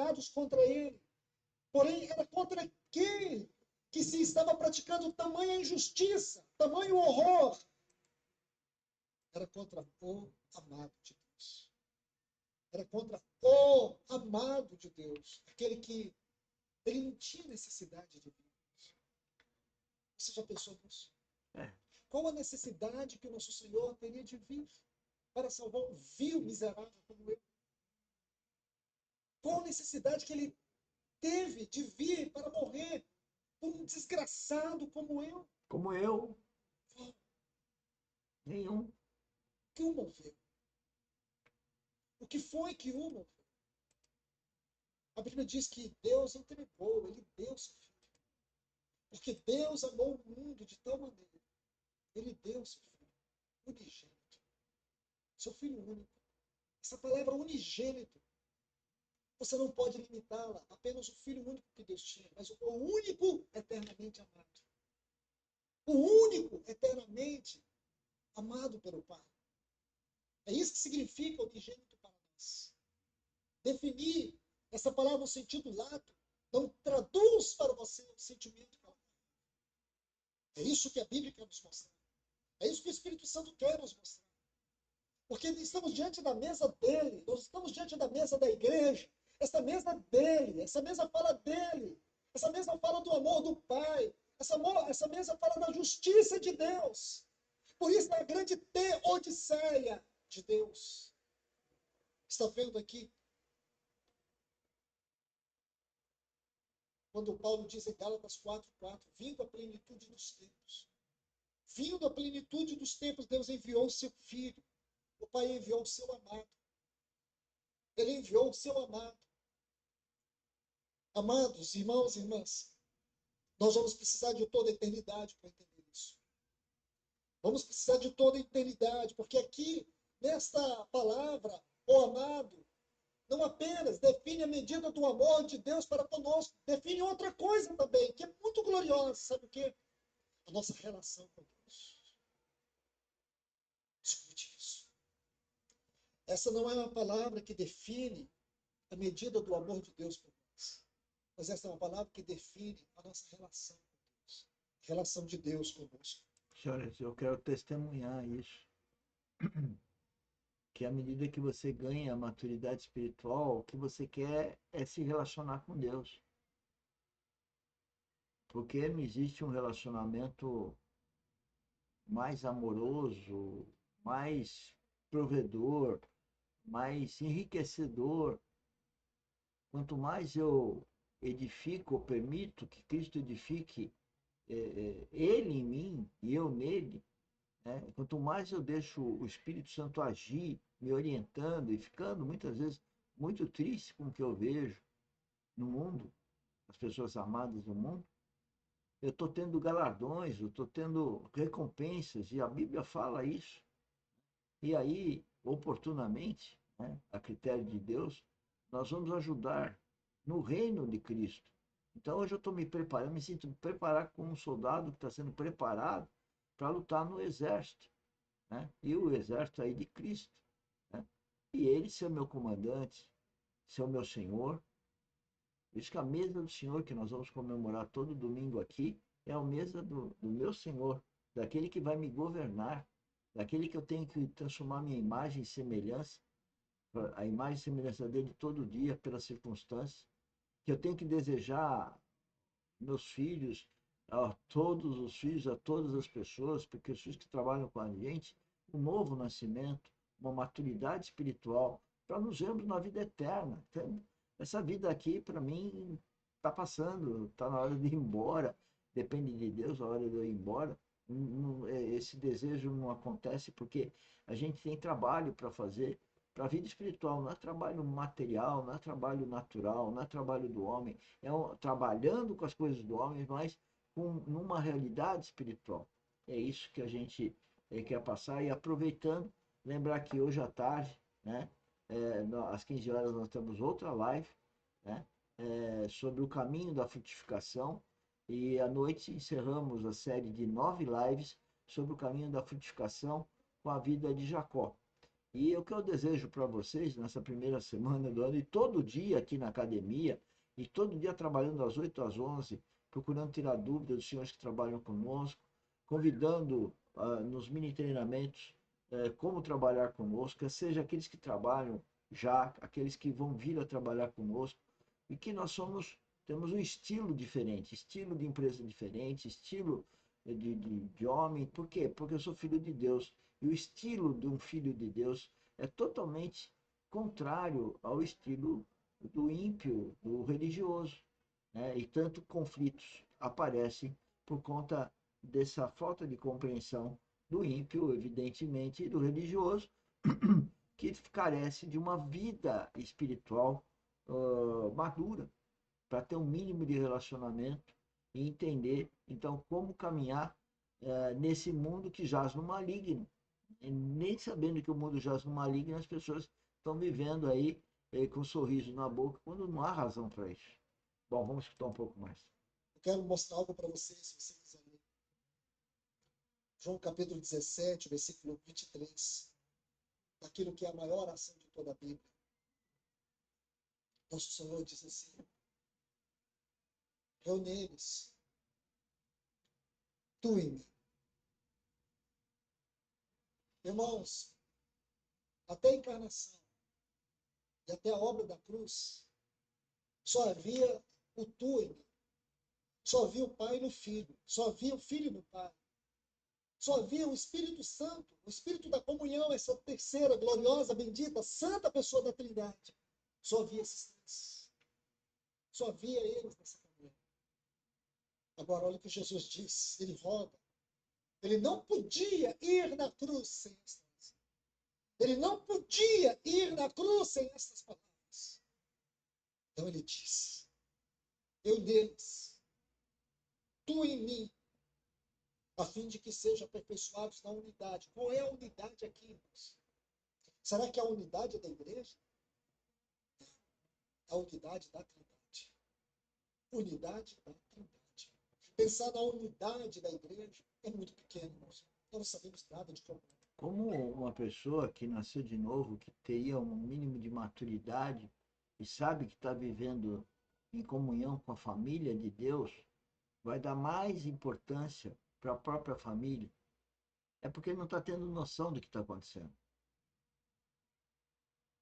virados contra ele. Porém, era contra quem que se estava praticando tamanha injustiça, tamanho horror. Era contra o amado de Deus. Era contra o amado de Deus. Aquele que ele não tinha necessidade de vir. Você já pensou nisso? Qual a necessidade que o nosso Senhor teria de vir para salvar um vil miserável como eu? Qual a necessidade que ele teve de vir para morrer por um desgraçado como eu? Como eu. Nenhum. O que o moveu? O que foi que o moveu? A Bíblia diz que Deus entregou, ele deu seu filho. Porque Deus amou o mundo de tal maneira. Ele deu seu filho unigênito. Seu filho único. Essa palavra unigênito, você não pode limitá-la apenas o filho único que Deus tinha, mas o único eternamente amado. O único eternamente amado pelo Pai. É isso que significa unigênito para nós. Definir essa palavra no sentido lato não traduz para você o sentimento que ela tem. É isso que a Bíblia quer nos mostrar. É isso que o Espírito Santo quer nos mostrar. Porque estamos diante da mesa dele, nós estamos diante da mesa da igreja. Essa mesa dele, essa mesa fala dele. Essa mesa fala do amor do Pai. Essa mesa fala da justiça de Deus. Por isso é a grande teodiceia de Deus. Está vendo aqui? Quando Paulo diz em Gálatas 4:4, vindo a plenitude dos tempos. Vindo a plenitude dos tempos, Deus enviou o seu Filho. O Pai enviou o seu amado. Ele enviou o seu amado. Amados, irmãos e irmãs, nós vamos precisar de toda a eternidade para entender isso. Vamos precisar de toda a eternidade, porque aqui, nesta palavra, o amado, não apenas define a medida do amor de Deus para conosco, define outra coisa também, que é muito gloriosa, sabe o quê? A nossa relação com Deus. Escute isso. Essa não é uma palavra que define a medida do amor de Deus por nós, mas essa é uma palavra que define a nossa relação com Deus, a relação de Deus conosco. Senhores, eu quero testemunhar isso. Que à medida que você ganha a maturidade espiritual, o que você quer é se relacionar com Deus. Porque não existe um relacionamento mais amoroso, mais provedor, mais enriquecedor. Quanto mais eu edifico, ou permito que Cristo edifique Ele em mim e eu nele, né? Quanto mais eu deixo o Espírito Santo agir, me orientando e ficando muitas vezes muito triste com o que eu vejo no mundo, as pessoas amadas do mundo, eu estou tendo galardões, eu estou tendo recompensas, e a Bíblia fala isso. E aí, oportunamente, né, a critério de Deus, nós vamos ajudar no reino de Cristo. Então, hoje eu estou me preparando, me sinto preparado como um soldado que está sendo preparado para lutar no exército. Né? E o exército aí de Cristo. Né? E ele ser meu comandante, ser o meu Senhor. Por isso que a mesa do Senhor, que nós vamos comemorar todo domingo aqui, é a mesa do meu Senhor, daquele que vai me governar, daquele que eu tenho que transformar minha imagem e semelhança, a imagem e semelhança dele todo dia, pelas circunstâncias, que eu tenho que desejar meus filhos, a todos os filhos, a todas as pessoas, porque os filhos que trabalham com a gente, um novo nascimento, uma maturidade espiritual, para nos vermos na vida eterna. Então, essa vida aqui, para mim, está passando, está na hora de ir embora, depende de Deus a hora de eu ir embora. Esse desejo não acontece porque a gente tem trabalho para fazer. Para a vida espiritual, não é trabalho material, não é trabalho natural, não é trabalho do homem, trabalhando com as coisas do homem, mas numa realidade espiritual. É isso que a gente quer passar. E aproveitando, lembrar que hoje à tarde, né, às 15 horas, nós temos outra live, né, sobre o caminho da frutificação. E à noite encerramos a série de 9 lives sobre o caminho da frutificação com a vida de Jacó. E o que eu desejo para vocês nessa primeira semana do ano, e todo dia aqui na academia, e todo dia trabalhando das 8 às 11, procurando tirar dúvidas dos senhores que trabalham conosco, convidando nos mini treinamentos como trabalhar conosco, seja aqueles que trabalham já, aqueles que vão vir a trabalhar conosco, e que temos um estilo diferente, estilo de empresa diferente, estilo de homem. Por quê? Porque eu sou filho de Deus. E o estilo de um filho de Deus é totalmente contrário ao estilo do ímpio, do religioso. Né? E tanto conflitos aparecem por conta dessa falta de compreensão do ímpio, evidentemente, e do religioso, que carece de uma vida espiritual madura, para ter um mínimo de relacionamento e entender, então, como caminhar nesse mundo que jaz no maligno. E nem sabendo que o mundo jaz no maligno, as pessoas estão vivendo aí com um sorriso na boca, quando não há razão para isso. Bom, vamos escutar um pouco mais. Eu quero mostrar algo para você, se você quiser ler. João capítulo 17, versículo 23. Daquilo que é a maior ação de toda a Bíblia. Nosso Senhor diz assim: eu neles, tu em mim. Irmãos, até a encarnação e até a obra da cruz, só havia o tu em mim. Só havia o Pai no Filho. Só havia o Filho no Pai. Só havia o Espírito Santo, o Espírito da comunhão, essa terceira, gloriosa, bendita, santa pessoa da Trindade. Só havia esses três. Só havia eles nessa comunhão. Agora, olha o que Jesus diz. Ele roga. Ele não podia ir na cruz sem estas. Ele não podia ir na cruz sem estas palavras. Então ele diz: eu neles, tu em mim, a fim de que sejam aperfeiçoados na unidade. Qual é a unidade aqui, irmãos? Será que é a unidade da igreja? A unidade da Trindade. Unidade da Trindade. Pensar na unidade da igreja é muito pequeno, irmãos. Nós não sabemos nada de como. Como uma pessoa que nasceu de novo, que teria um mínimo de maturidade e sabe que está vivendo em comunhão com a família de Deus, vai dar mais importância para a própria família, é porque não está tendo noção do que está acontecendo.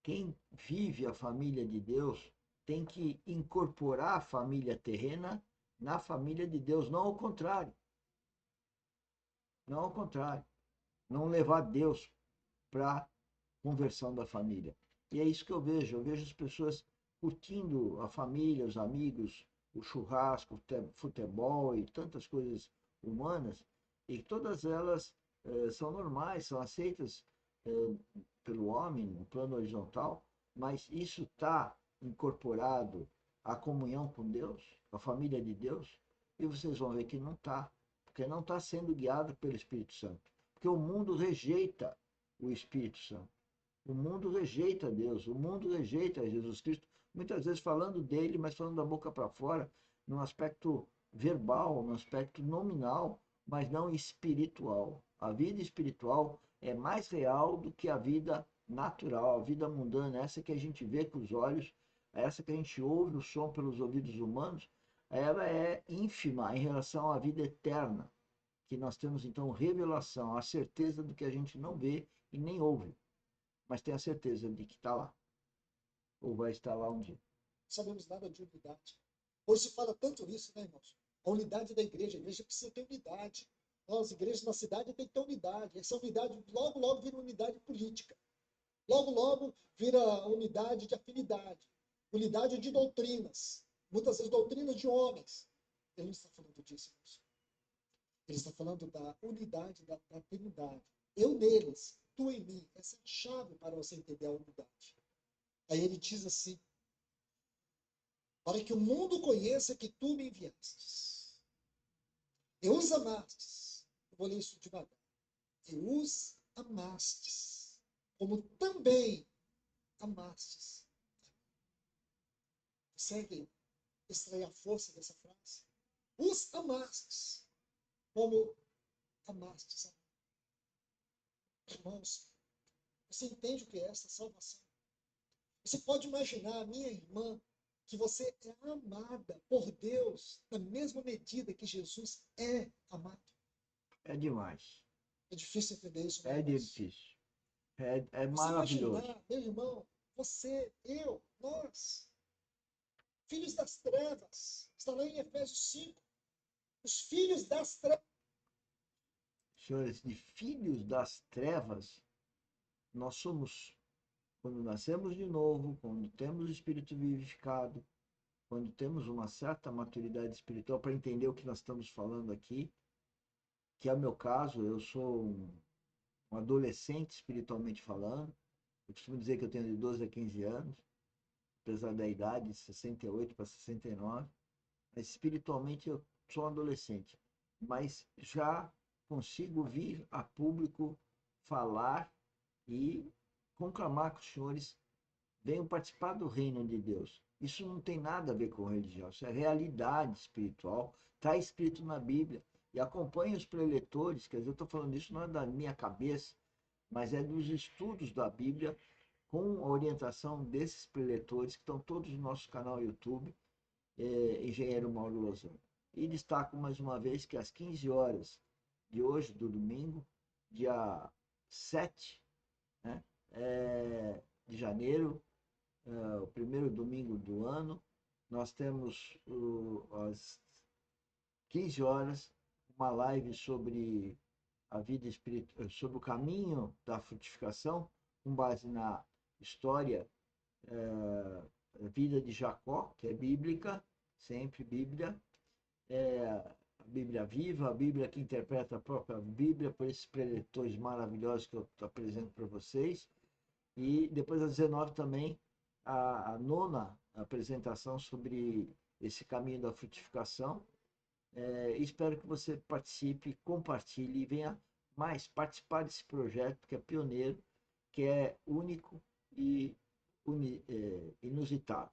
Quem vive a família de Deus tem que incorporar a família terrena na família de Deus, não ao contrário. Não ao contrário. Não levar Deus para a conversão da família. E é isso que eu vejo as pessoas curtindo a família, os amigos, o churrasco, o futebol e tantas coisas humanas, e todas elas são normais, são aceitas pelo homem no plano horizontal, mas isso está incorporado à comunhão com Deus, à família de Deus, e vocês vão ver que não está, porque não está sendo guiado pelo Espírito Santo, porque o mundo rejeita o Espírito Santo. O mundo rejeita Deus, o mundo rejeita Jesus Cristo, muitas vezes falando dele, mas falando da boca para fora, num aspecto verbal, num aspecto nominal, mas não espiritual. A vida espiritual é mais real do que a vida natural, a vida mundana, essa que a gente vê com os olhos, essa que a gente ouve o som pelos ouvidos humanos, ela é ínfima em relação à vida eterna, que nós temos então revelação, a certeza do que a gente não vê e nem ouve, mas tem a certeza de que está lá, ou vai estar lá um dia. Não sabemos nada de unidade. Hoje se fala tanto isso, né, irmãos? A unidade da igreja. A igreja precisa ter unidade. As igrejas na cidade têm que ter unidade. Essa unidade logo, logo vira unidade política. Logo, logo vira unidade de afinidade. Unidade de doutrinas. Muitas vezes doutrinas de homens. Ele não está falando disso, irmãos. Ele está falando da unidade da Trindade. Eu neles, tu em mim. Essa é a chave para você entender a unidade. Aí ele diz assim: para que o mundo conheça que tu me enviastes. E os amastes. Eu vou ler isso devagar. E os amastes, como também amastes. Consegue extrair a força dessa frase? Os amastes, como amastes. Irmãos, Você entende o que é essa salvação? Você pode imaginar, minha irmã, que você é amada por Deus na mesma medida que Jesus é amado? É demais. É difícil entender isso, né, É irmãos? difícil. É Você maravilhoso. imaginar, meu irmão, você, eu, nós, filhos das trevas, está lá em Efésios 5, os filhos das trevas. Senhores, de filhos das trevas, nós somos, quando nascemos de novo, quando temos o Espírito vivificado, quando temos uma certa maturidade espiritual para entender o que nós estamos falando aqui, que é o meu caso, eu sou um adolescente espiritualmente falando. Eu costumo dizer que eu tenho de 12 a 15 anos, apesar da idade, de 68 para 69. Mas espiritualmente eu sou um adolescente. Mas já consigo vir a público falar e conclamar que os senhores venham participar do reino de Deus. Isso não tem nada a ver com religião, isso é realidade espiritual, está escrito na Bíblia. E acompanhe os preletores, quer dizer, eu estou falando isso não é da minha cabeça, mas é dos estudos da Bíblia, com a orientação desses preletores, que estão todos no nosso canal YouTube, Engenheiro Mauro Lozano. E destaco mais uma vez que às 15 horas de hoje, do domingo, dia 7, né, de janeiro, o primeiro domingo do ano, nós temos às 15 horas uma live sobre a vida espiritual, sobre o caminho da frutificação, com base na história, a vida de Jacó, que é bíblica, sempre Bíblia, a Bíblia viva, a Bíblia que interpreta a própria Bíblia, por esses preletores maravilhosos que eu apresento para vocês. E depois às 19 também a nona apresentação sobre esse caminho da frutificação. Espero que você participe, compartilhe e venha mais participar desse projeto que é pioneiro, que é único e inusitado.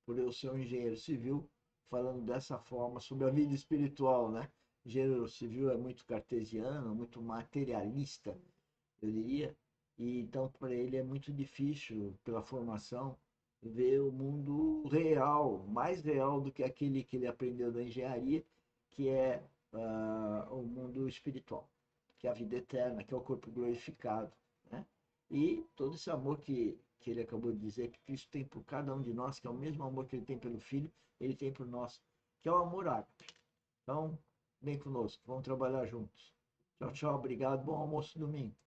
Por eu ser um engenheiro civil, falando dessa forma sobre a vida espiritual, né? Engenheiro civil é muito cartesiano, muito materialista, eu diria, e então para ele é muito difícil, pela formação, ver o mundo real, mais real do que aquele que ele aprendeu da engenharia, que é o mundo espiritual, que é a vida eterna, que é o corpo glorificado, né? E todo esse amor que ele acabou de dizer que Cristo tem por cada um de nós, que é o mesmo amor que ele tem pelo Filho, ele tem por nós, que é o amor ágape. Então, vem conosco, vamos trabalhar juntos. Tchau, tchau, obrigado, bom almoço domingo.